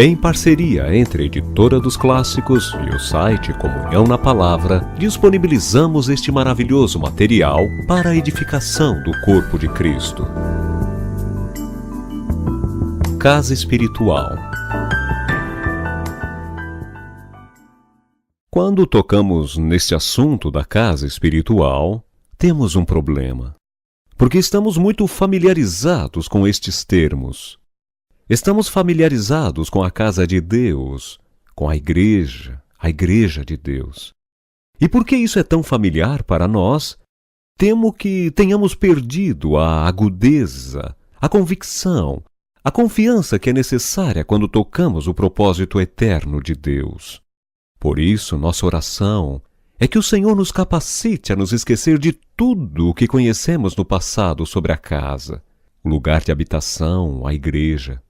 Em parceria entre a Editora dos Clássicos e o site Comunhão na Palavra, disponibilizamos este maravilhoso material para a edificação do corpo de Cristo. Casa Espiritual. Quando tocamos neste assunto da casa espiritual, temos um problema, porque estamos muito familiarizados com estes termos. Estamos familiarizados com a casa de Deus, com a igreja de Deus. E porque isso é tão familiar para nós, temo que tenhamos perdido a agudeza, a convicção, a confiança que é necessária quando tocamos o propósito eterno de Deus. Por isso, nossa oração é que o Senhor nos capacite a nos esquecer de tudo o que conhecemos no passado sobre a casa, o lugar de habitação, a igreja.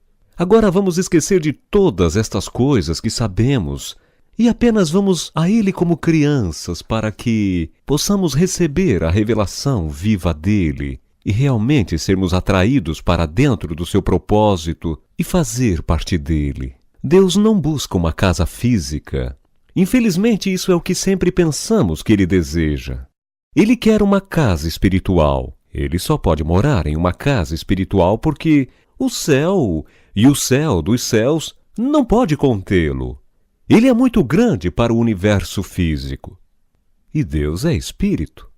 Agora vamos esquecer de todas estas coisas que sabemos e apenas vamos a Ele como crianças para que possamos receber a revelação viva dEle e realmente sermos atraídos para dentro do seu propósito e fazer parte dele. Deus não busca uma casa física. Infelizmente, isso é o que sempre pensamos que Ele deseja. Ele quer uma casa espiritual. Ele só pode morar em uma casa espiritual porque o céu e o céu dos céus não pode contê-lo. Ele é muito grande para o universo físico. E Deus é espírito.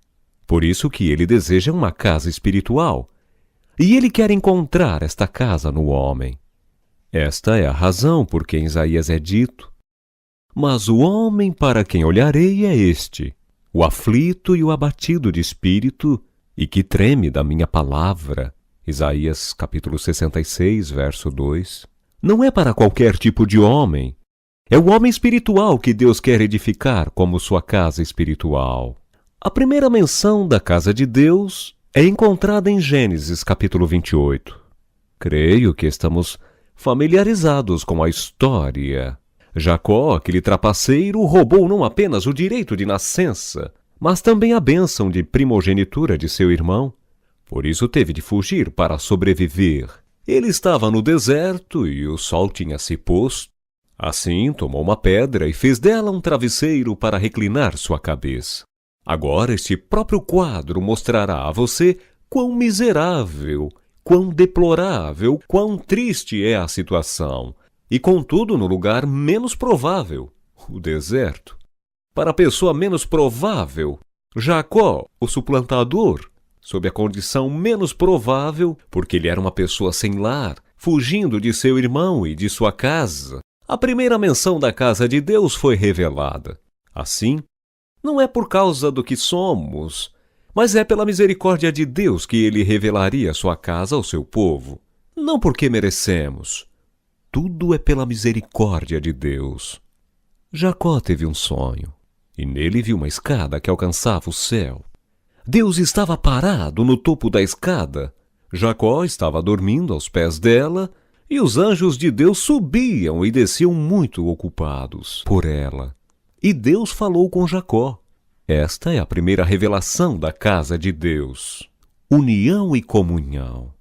Por isso que Ele deseja uma casa espiritual. E Ele quer encontrar esta casa no homem. Esta é a razão por que em Isaías é dito: mas o homem para quem olharei é este, o aflito e o abatido de espírito, e que treme da minha palavra. Isaías capítulo 66, verso 2. Não é para qualquer tipo de homem. É o homem espiritual que Deus quer edificar como sua casa espiritual. A primeira menção da casa de Deus é encontrada em Gênesis capítulo 28. Creio que estamos familiarizados com a história. Jacó, aquele trapaceiro, roubou não apenas o direito de nascença, mas também a bênção de primogenitura de seu irmão. Por isso teve de fugir para sobreviver. Ele estava no deserto e o sol tinha se posto. Assim, tomou uma pedra e fez dela um travesseiro para reclinar sua cabeça. Agora este próprio quadro mostrará a você quão miserável, quão deplorável, quão triste é a situação. E contudo no lugar menos provável, o deserto. Para a pessoa menos provável, Jacó, o suplantador, sob a condição menos provável, porque ele era uma pessoa sem lar, fugindo de seu irmão e de sua casa, a primeira menção da casa de Deus foi revelada. Assim, não é por causa do que somos, mas é pela misericórdia de Deus que Ele revelaria sua casa ao seu povo. Não porque merecemos. Tudo é pela misericórdia de Deus. Jacó teve um sonho, e nele viu uma escada que alcançava o céu. Deus estava parado no topo da escada. Jacó estava dormindo aos pés dela, e os anjos de Deus subiam e desciam muito ocupados por ela. E Deus falou com Jacó. Esta é a primeira revelação da casa de Deus. União e comunhão.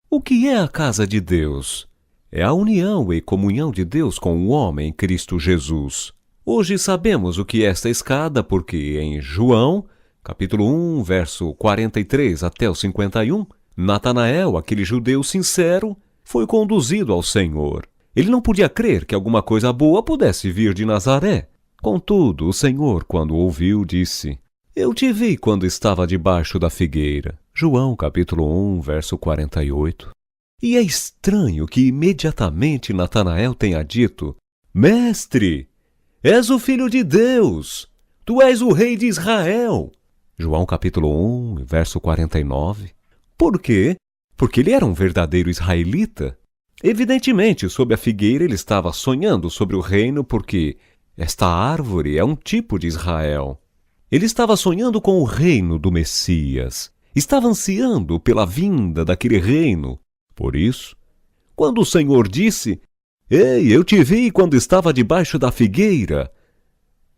O que é a casa de Deus? É a união e comunhão de Deus com o homem em Cristo Jesus. Hoje sabemos o que é esta escada porque em João, capítulo 1, verso 43 até o 51, Natanael, aquele judeu sincero, foi conduzido ao Senhor. Ele não podia crer que alguma coisa boa pudesse vir de Nazaré. Contudo, o Senhor, quando ouviu, disse: Eu te vi quando estava debaixo da figueira. João, capítulo 1, verso 48. E é estranho que imediatamente Natanael tenha dito: Mestre, és o Filho de Deus, tu és o Rei de Israel. João capítulo 1, verso 49. Por quê? Porque ele era um verdadeiro israelita. Evidentemente, sob a figueira ele estava sonhando sobre o reino porque esta árvore é um tipo de Israel. Ele estava sonhando com o reino do Messias. Estava ansiando pela vinda daquele reino. Por isso, quando o Senhor disse: Ei, eu te vi quando estava debaixo da figueira,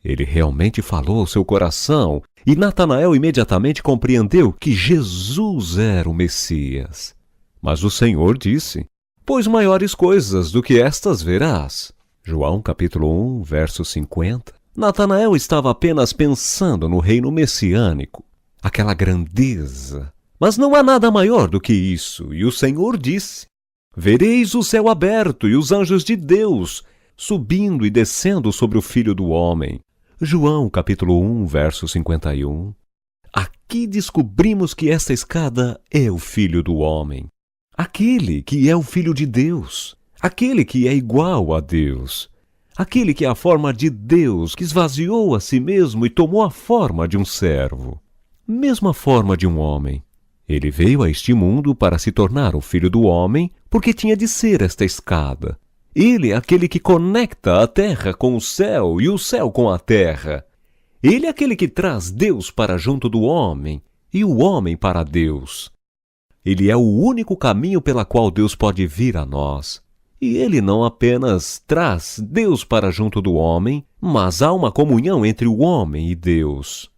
ele realmente falou ao seu coração e Natanael imediatamente compreendeu que Jesus era o Messias. Mas o Senhor disse: pois maiores coisas do que estas verás. João capítulo 1, verso 50. Natanael estava apenas pensando no reino messiânico, aquela grandeza. Mas não há nada maior do que isso, e o Senhor disse: vereis o céu aberto e os anjos de Deus subindo e descendo sobre o Filho do Homem. João capítulo 1, verso 51. Aqui descobrimos que esta escada é o Filho do Homem, aquele que é o Filho de Deus, aquele que é igual a Deus, aquele que é a forma de Deus, que esvaziou a si mesmo e tomou a forma de um servo, mesmo a forma de um homem. Ele veio a este mundo para se tornar o Filho do Homem, porque tinha de ser esta escada. Ele é aquele que conecta a terra com o céu e o céu com a terra. Ele é aquele que traz Deus para junto do homem e o homem para Deus. Ele é o único caminho pela qual Deus pode vir a nós. E ele não apenas traz Deus para junto do homem, mas há uma comunhão entre o homem e Deus.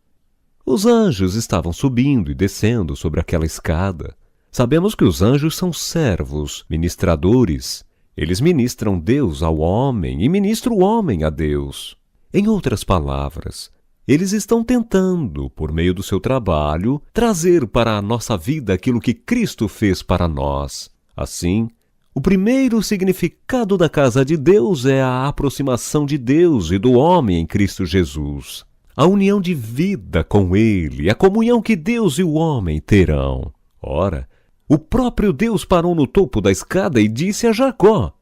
Os anjos estavam subindo e descendo sobre aquela escada. Sabemos que os anjos são servos, ministradores. Eles ministram Deus ao homem e ministram o homem a Deus. Em outras palavras, eles estão tentando, por meio do seu trabalho, trazer para a nossa vida aquilo que Cristo fez para nós. Assim, o primeiro significado da casa de Deus é a aproximação de Deus e do homem em Cristo Jesus. A união de vida com Ele, a comunhão que Deus e o homem terão. Ora, o próprio Deus parou no topo da escada e disse a Jacó: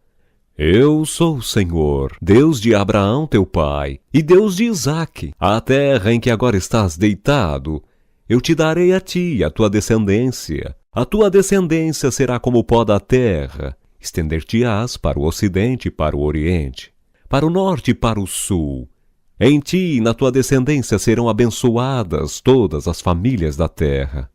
eu sou o Senhor, Deus de Abraão teu pai, e Deus de Isaque. A terra em que agora estás deitado, eu te darei a ti e a tua descendência. A tua descendência será como o pó da terra. Estender-te-ás para o ocidente e para o oriente, para o norte e para o sul. Em ti e na tua descendência serão abençoadas todas as famílias da terra.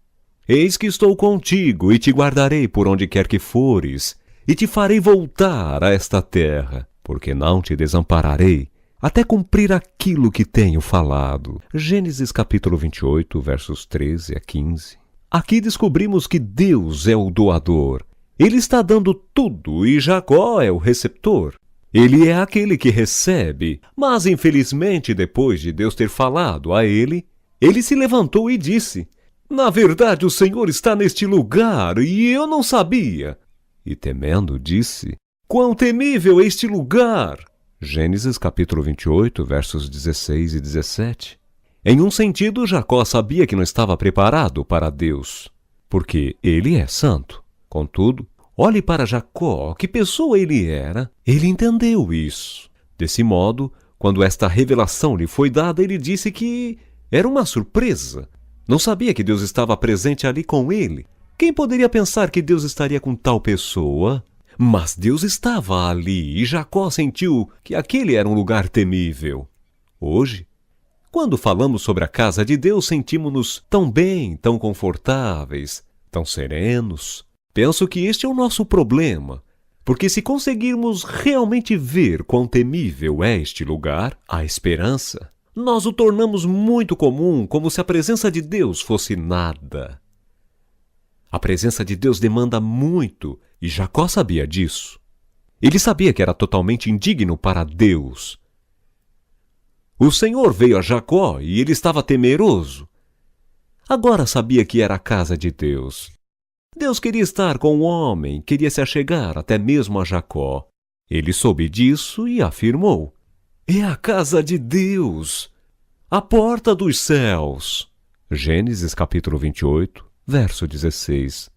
Eis que estou contigo e te guardarei por onde quer que fores, e te farei voltar a esta terra, porque não te desampararei, até cumprir aquilo que tenho falado. Gênesis capítulo 28, versos 13 a 15. Aqui descobrimos que Deus é o doador. Ele está dando tudo e Jacó é o receptor. Ele é aquele que recebe, mas infelizmente depois de Deus ter falado a ele se levantou e disse: na verdade o Senhor está neste lugar e eu não sabia. E temendo disse: quão temível é este lugar! Gênesis capítulo 28, versos 16 e 17. Em um sentido, Jacó sabia que não estava preparado para Deus, porque ele é santo. Contudo, olhe para Jacó, que pessoa ele era. Ele entendeu isso. Desse modo, quando esta revelação lhe foi dada, ele disse que era uma surpresa. Não sabia que Deus estava presente ali com ele. Quem poderia pensar que Deus estaria com tal pessoa? Mas Deus estava ali e Jacó sentiu que aquele era um lugar temível. Hoje, quando falamos sobre a casa de Deus, sentimos-nos tão bem, tão confortáveis, tão serenos. Penso que este é o nosso problema, porque se conseguirmos realmente ver quão temível é este lugar, a esperança, nós o tornamos muito comum, como se a presença de Deus fosse nada. A presença de Deus demanda muito, e Jacó sabia disso. Ele sabia que era totalmente indigno para Deus. O Senhor veio a Jacó e ele estava temeroso. Agora sabia que era a casa de Deus. Deus queria estar com o homem, queria se achegar até mesmo a Jacó. Ele soube disso e afirmou: é a casa de Deus, a porta dos céus. Gênesis capítulo 28, verso 16.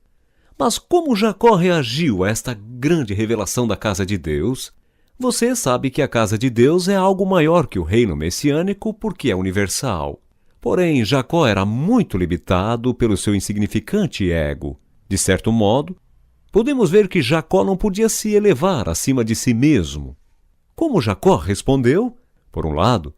Mas como Jacó reagiu a esta grande revelação da casa de Deus? Você sabe que a casa de Deus é algo maior que o reino messiânico porque é universal. Porém, Jacó era muito limitado pelo seu insignificante ego. De certo modo, podemos ver que Jacó não podia se elevar acima de si mesmo. Como Jacó respondeu? Por um lado,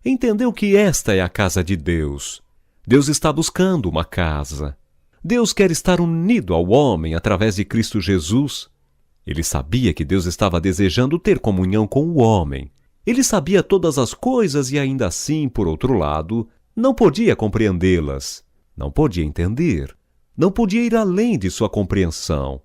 entendeu que esta é a casa de Deus. Deus está buscando uma casa. Deus quer estar unido ao homem através de Cristo Jesus. Ele sabia que Deus estava desejando ter comunhão com o homem. Ele sabia todas as coisas e ainda assim, por outro lado, não podia compreendê-las. Não podia entender. Não podia ir além de sua compreensão.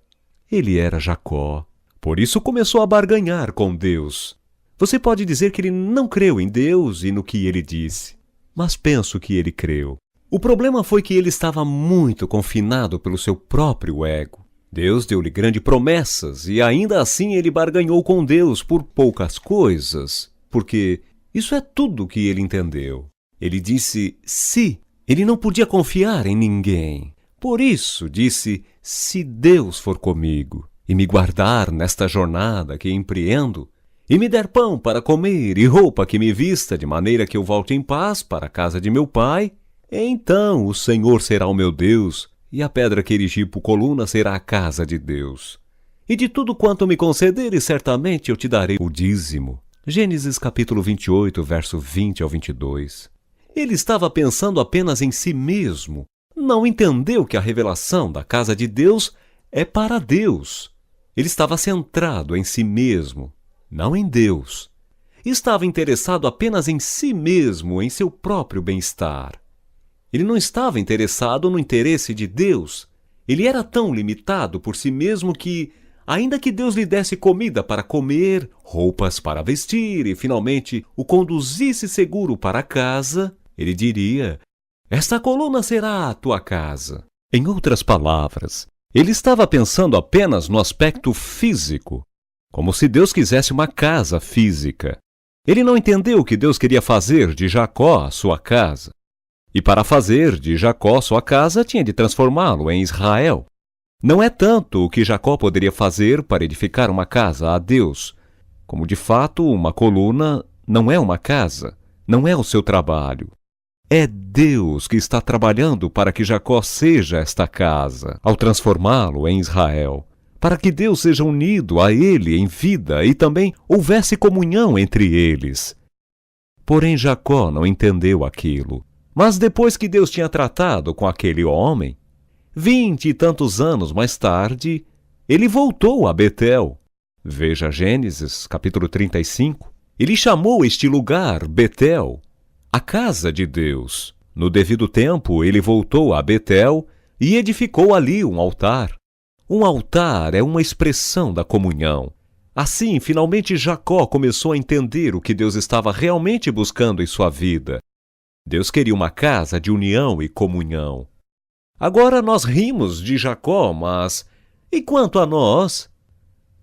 Ele era Jacó. Por isso começou a barganhar com Deus. Você pode dizer que ele não creu em Deus e no que ele disse, mas penso que ele creu. O problema foi que ele estava muito confinado pelo seu próprio ego. Deus deu-lhe grandes promessas e ainda assim ele barganhou com Deus por poucas coisas, porque isso é tudo que ele entendeu. Ele disse "se". Ele não podia confiar em ninguém. Por isso disse: "Se Deus for comigo e me guardar nesta jornada que empreendo, e me der pão para comer e roupa que me vista, de maneira que eu volte em paz para a casa de meu pai, então o Senhor será o meu Deus, e a pedra que erigi por coluna será a casa de Deus. E de tudo quanto me concederes, certamente eu te darei o dízimo." Gênesis capítulo 28, verso 20 ao 22. Ele estava pensando apenas em si mesmo. Não entendeu que a revelação da casa de Deus é para Deus. Ele estava centrado em si mesmo, não em Deus. Estava interessado apenas em si mesmo, em seu próprio bem-estar. Ele não estava interessado no interesse de Deus. Ele era tão limitado por si mesmo que, ainda que Deus lhe desse comida para comer, roupas para vestir e, finalmente, o conduzisse seguro para casa, ele diria: "Esta coluna será a tua casa." Em outras palavras, ele estava pensando apenas no aspecto físico, como se Deus quisesse uma casa física. Ele não entendeu que Deus queria fazer de Jacó a sua casa. E para fazer de Jacó sua casa, tinha de transformá-lo em Israel. Não é tanto o que Jacó poderia fazer para edificar uma casa a Deus, como de fato uma coluna não é uma casa, não é o seu trabalho. É Deus que está trabalhando para que Jacó seja esta casa, ao transformá-lo em Israel, para que Deus seja unido a ele em vida e também houvesse comunhão entre eles. Porém, Jacó não entendeu aquilo. Mas depois que Deus tinha tratado com aquele homem, 20 e tantos anos mais tarde, ele voltou a Betel. Veja Gênesis, capítulo 35. Ele chamou este lugar Betel, a casa de Deus. No devido tempo, ele voltou a Betel e edificou ali um altar. Um altar é uma expressão da comunhão. Assim, finalmente Jacó começou a entender o que Deus estava realmente buscando em sua vida. Deus queria uma casa de união e comunhão. Agora nós rimos de Jacó, mas e quanto a nós?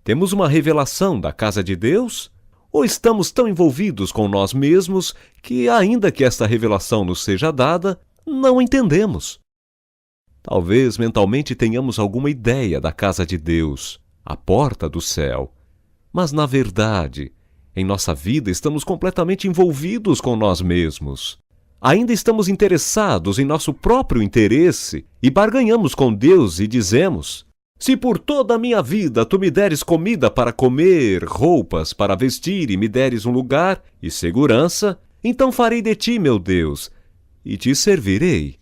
Temos uma revelação da casa de Deus? Ou estamos tão envolvidos com nós mesmos que, ainda que esta revelação nos seja dada, não entendemos? Talvez mentalmente tenhamos alguma ideia da casa de Deus, a porta do céu. Mas, na verdade, em nossa vida estamos completamente envolvidos com nós mesmos. Ainda estamos interessados em nosso próprio interesse e barganhamos com Deus e dizemos: "Se por toda a minha vida tu me deres comida para comer, roupas para vestir e me deres um lugar e segurança, então farei de ti, meu Deus, e te servirei.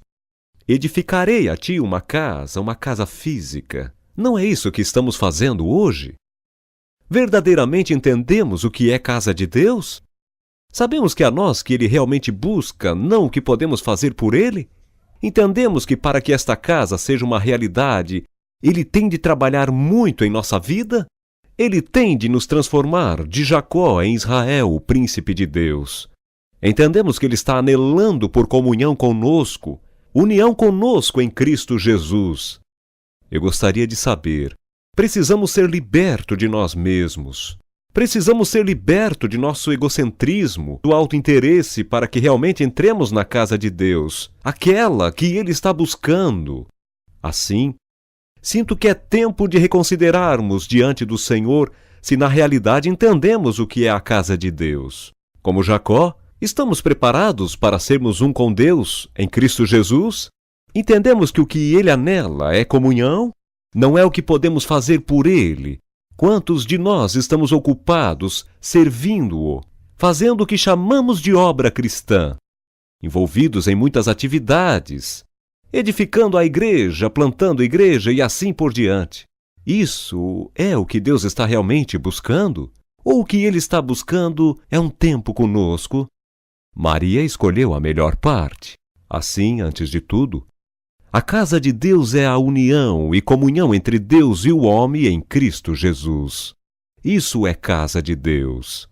Edificarei a ti uma casa física." Não é isso que estamos fazendo hoje? Verdadeiramente entendemos o que é casa de Deus? Sabemos que a nós que Ele realmente busca, não o que podemos fazer por Ele? Entendemos que para que esta casa seja uma realidade, Ele tem de trabalhar muito em nossa vida? Ele tem de nos transformar de Jacó em Israel, o príncipe de Deus. Entendemos que Ele está anelando por comunhão conosco, união conosco em Cristo Jesus. Eu gostaria de saber, precisamos ser libertos de nós mesmos. Precisamos ser libertos de nosso egocentrismo, do autointeresse, para que realmente entremos na casa de Deus, aquela que Ele está buscando. Assim, sinto que é tempo de reconsiderarmos diante do Senhor se na realidade entendemos o que é a casa de Deus. Como Jacó, estamos preparados para sermos um com Deus em Cristo Jesus? Entendemos que o que Ele anela é comunhão? Não é o que podemos fazer por Ele. Quantos de nós estamos ocupados servindo-o, fazendo o que chamamos de obra cristã, envolvidos em muitas atividades, edificando a igreja, plantando igreja e assim por diante? Isso é o que Deus está realmente buscando? Ou o que Ele está buscando é um tempo conosco? Maria escolheu a melhor parte. Assim, antes de tudo, A casa de Deus é a união e comunhão entre Deus e o homem em Cristo Jesus. Isso é casa de Deus.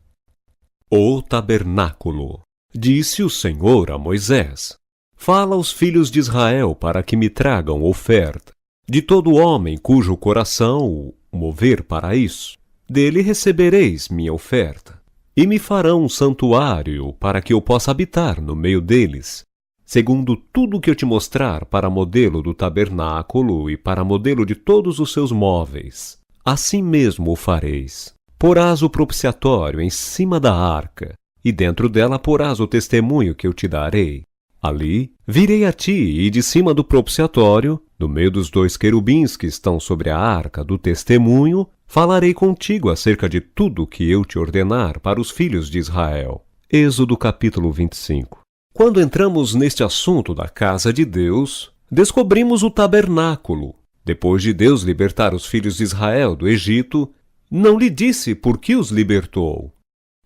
O tabernáculo. Disse o Senhor a Moisés: Fala aos filhos de Israel para que me tragam oferta. De todo homem cujo coração o mover para isso, dele recebereis minha oferta. E me farão um santuário para que eu possa habitar no meio deles, segundo tudo que eu te mostrar para modelo do tabernáculo e para modelo de todos os seus móveis. Assim mesmo o fareis. Porás o propiciatório em cima da arca, e dentro dela porás o testemunho que eu te darei. Ali virei a ti, e de cima do propiciatório, no meio dos 2 querubins que estão sobre a arca do testemunho, falarei contigo acerca de tudo que eu te ordenar para os filhos de Israel. Êxodo capítulo 25. Quando entramos neste assunto da casa de Deus, descobrimos o tabernáculo. Depois de Deus libertar os filhos de Israel do Egito, não lhe disse por que os libertou.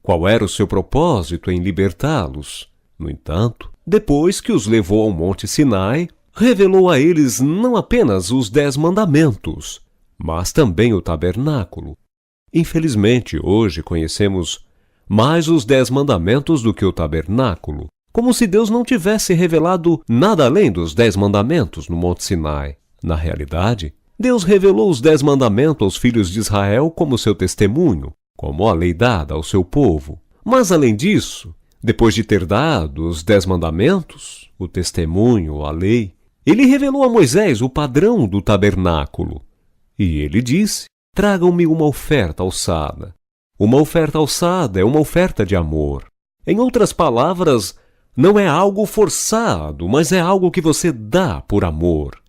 Qual era o seu propósito em libertá-los? No entanto, depois que os levou ao Monte Sinai, revelou a eles não apenas os 10 mandamentos, mas também o tabernáculo. Infelizmente, hoje conhecemos mais os 10 mandamentos do que o tabernáculo, como se Deus não tivesse revelado nada além dos 10 mandamentos no Monte Sinai. Na realidade, Deus revelou os 10 mandamentos aos filhos de Israel como seu testemunho, como a lei dada ao seu povo. Mas, além disso, depois de ter dado os 10 mandamentos, o testemunho, a lei, ele revelou a Moisés o padrão do tabernáculo. E ele disse: Tragam-me uma oferta alçada. Uma oferta alçada é uma oferta de amor. Em outras palavras, não é algo forçado, mas é algo que você dá por amor.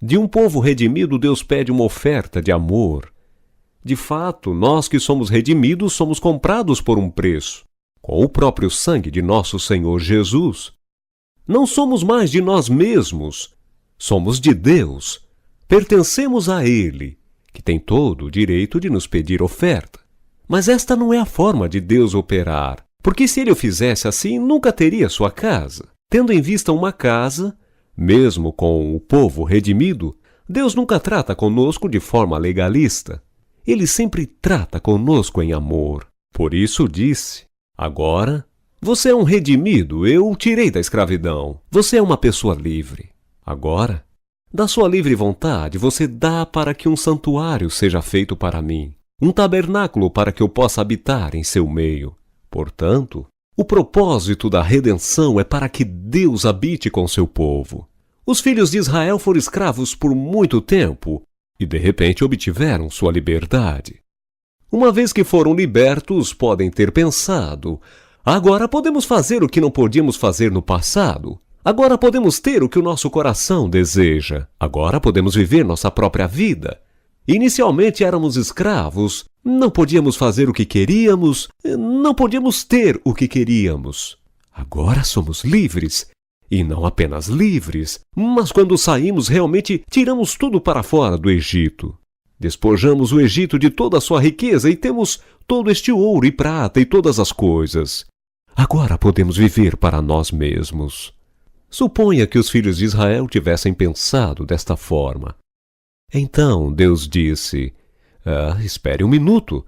De um povo redimido, Deus pede uma oferta de amor. De fato, nós que somos redimidos somos comprados por um preço, com o próprio sangue de nosso Senhor Jesus. Não somos mais de nós mesmos, somos de Deus. Pertencemos a Ele, que tem todo o direito de nos pedir oferta. Mas esta não é a forma de Deus operar, porque se Ele o fizesse assim, nunca teria sua casa. Tendo em vista uma casa, mesmo com o povo redimido, Deus nunca trata conosco de forma legalista. Ele sempre trata conosco em amor. Por isso disse: Agora, você é um redimido, eu o tirei da escravidão. Você é uma pessoa livre. Agora, da sua livre vontade, você dá para que um santuário seja feito para mim, um tabernáculo para que eu possa habitar em seu meio. Portanto, o propósito da redenção é para que Deus habite com seu povo. Os filhos de Israel foram escravos por muito tempo e, de repente, obtiveram sua liberdade. Uma vez que foram libertos, podem ter pensado: agora podemos fazer o que não podíamos fazer no passado. Agora podemos ter o que o nosso coração deseja. Agora podemos viver nossa própria vida. Inicialmente éramos escravos, não podíamos fazer o que queríamos, não podíamos ter o que queríamos. Agora somos livres. E não apenas livres, mas quando saímos realmente tiramos tudo para fora do Egito. Despojamos o Egito de toda a sua riqueza e temos todo este ouro e prata e todas as coisas. Agora podemos viver para nós mesmos. Suponha que os filhos de Israel tivessem pensado desta forma. Então Deus disse: espere um minuto.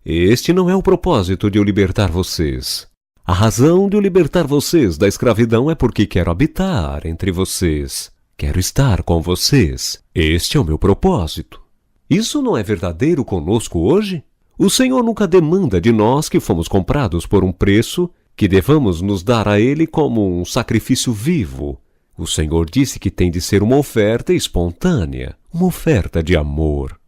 Este não é o propósito de eu libertar vocês. A razão de eu libertar vocês da escravidão é porque quero habitar entre vocês. Quero estar com vocês. Este é o meu propósito. Isso não é verdadeiro conosco hoje? O Senhor nunca demanda de nós que fomos comprados por um preço, que devamos nos dar a Ele como um sacrifício vivo. O Senhor disse que tem de ser uma oferta espontânea, uma oferta de amor.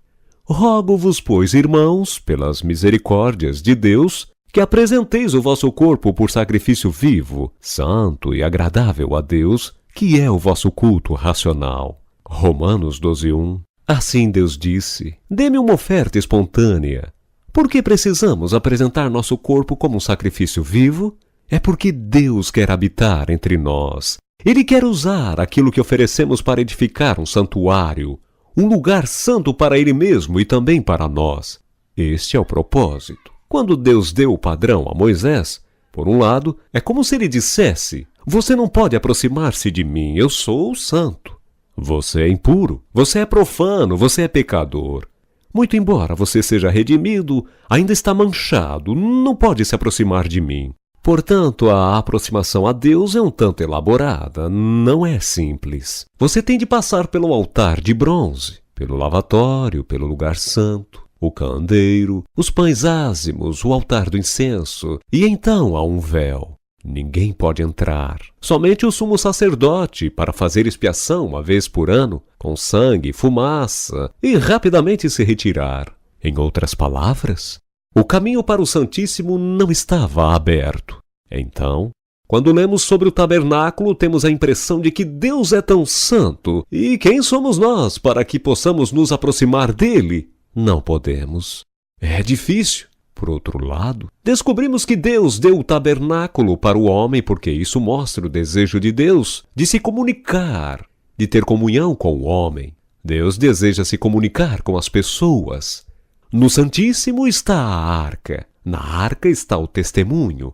Rogo-vos, pois, irmãos, pelas misericórdias de Deus, que apresenteis o vosso corpo por sacrifício vivo, santo e agradável a Deus, que é o vosso culto racional. Romanos 12:1. Assim Deus disse: dê-me uma oferta espontânea. Por que precisamos apresentar nosso corpo como um sacrifício vivo? É porque Deus quer habitar entre nós. Ele quer usar aquilo que oferecemos para edificar um santuário, um lugar santo para Ele mesmo e também para nós. Este é o propósito. Quando Deus deu o padrão a Moisés, por um lado, é como se Ele dissesse: você não pode aproximar-se de mim, eu sou o santo. Você é impuro, você é profano, você é pecador. Muito embora você seja redimido, ainda está manchado, não pode se aproximar de mim. Portanto, a aproximação a Deus é um tanto elaborada, não é simples. Você tem de passar pelo altar de bronze, pelo lavatório, pelo lugar santo, o candeeiro, os pães ázimos, o altar do incenso, e então há um véu. Ninguém pode entrar. Somente o sumo sacerdote para fazer expiação uma vez por ano, com sangue e fumaça, e rapidamente se retirar. Em outras palavras, o caminho para o Santíssimo não estava aberto. Então, quando lemos sobre o tabernáculo, temos a impressão de que Deus é tão santo, e quem somos nós para que possamos nos aproximar dele? Não podemos. É difícil. Por outro lado, descobrimos que Deus deu o tabernáculo para o homem porque isso mostra o desejo de Deus de se comunicar, de ter comunhão com o homem. Deus deseja se comunicar com as pessoas. No Santíssimo está a arca, na arca está o testemunho,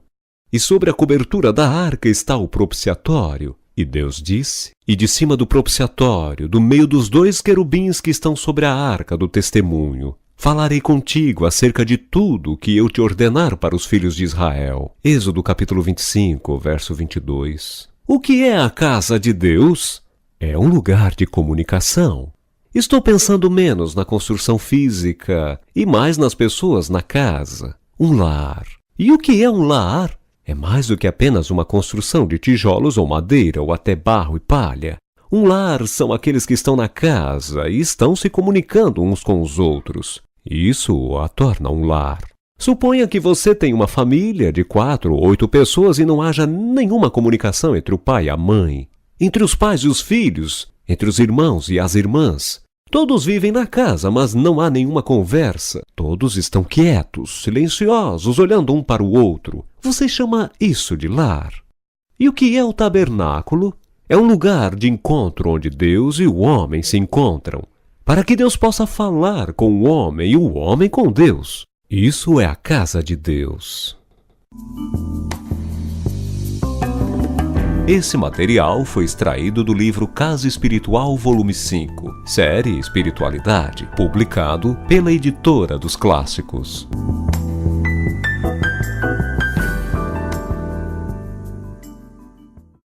e sobre a cobertura da arca está o propiciatório. E Deus disse, e de cima do propiciatório, do meio dos 2 querubins que estão sobre a arca do testemunho, falarei contigo acerca de tudo o que eu te ordenar para os filhos de Israel. Êxodo capítulo 25, verso 22. O que é a casa de Deus? É um lugar de comunicação. Estou pensando menos na construção física e mais nas pessoas na casa. Um lar. E o que é um lar? É mais do que apenas uma construção de tijolos ou madeira ou até barro e palha. Um lar são aqueles que estão na casa e estão se comunicando uns com os outros. Isso a torna um lar. Suponha que você tem uma família de 4 ou 8 pessoas e não haja nenhuma comunicação entre o pai e a mãe, entre os pais e os filhos, entre os irmãos e as irmãs. Todos vivem na casa, mas não há nenhuma conversa. Todos estão quietos, silenciosos, olhando um para o outro. Você chama isso de lar. E o que é o tabernáculo? É um lugar de encontro onde Deus e o homem se encontram, para que Deus possa falar com o homem e o homem com Deus. Isso é a casa de Deus. Esse material foi extraído do livro Casa Espiritual, volume 5, série Espiritualidade, publicado pela Editora dos Clássicos.